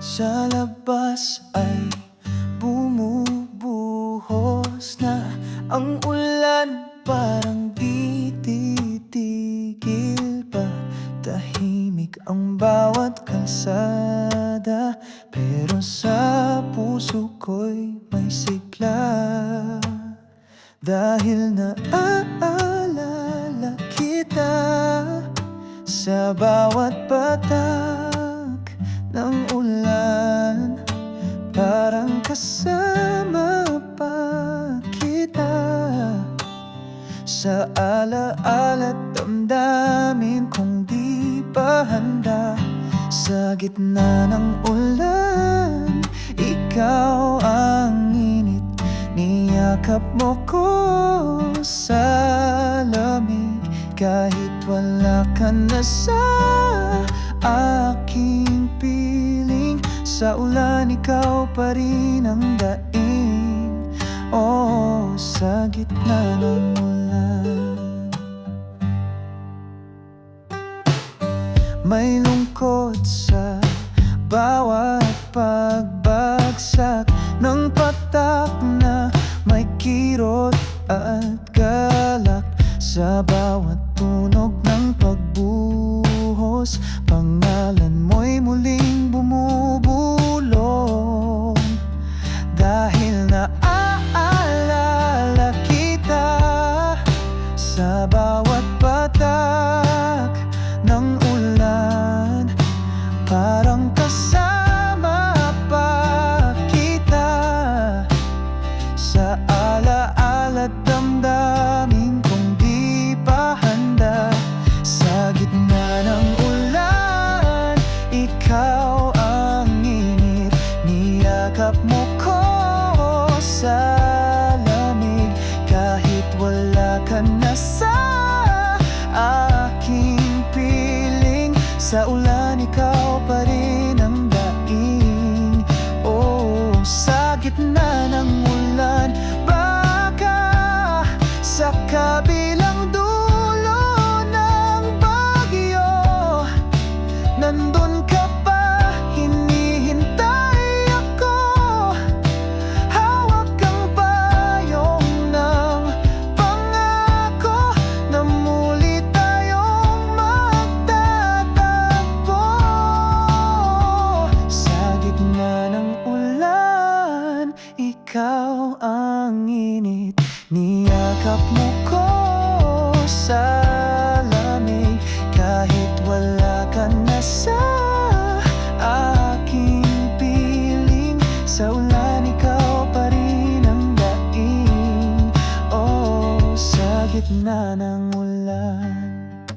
Sa labas ay bumubuhos na ang ulan, parang di titigil pa. Tahimik ang bawat kalsada, pero sa puso ko'y may sigla. Dahil naaalala kita sa bawat patak ng ulan, parang kasama pa kita sa alaala't damdamin kong di pa handa. Sa gitna ng ulan, ikaw ang init, niyakap mo ko sa lamig. Kahit wala ka na sa aking piling, sa ulan ikaw pa rin ang daing. Oh, sa gitna ng ulan, may lungkot sa bawat pagbagsak ng patak na may kirot at galak. Sa bawat tunog ng pagbuhos, pangalan mo'y muling bumubulong. Dahil naaalala kita sa bawat patak ng ulan, parang kasama pa kita sa alaala't damdamin kong di pa handa. Sa gitna ng ulan, ikaw ang init, niyakap mo ko sa lamig. Kahit wala ka na sa aking piling, sa ulan ikaw pa rin ang daing. Oh, sa gitna ng ulan, baka sa kabilang dulo ng bagyo, nandun ka pa, hinihintay ako. Hawak ang payong ng pangako na muli tayong magtatagpo. Sa gitna ng ulan, ikaw ang init, niyakap mo ko sa lamig. Kahit wala ka na sa aking piling, sa ulan ikaw pa rin ang daing. Oh, sa gitna ng ulan,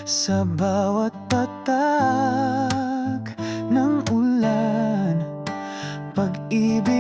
sa bawat patak ng ulan, pag-ibig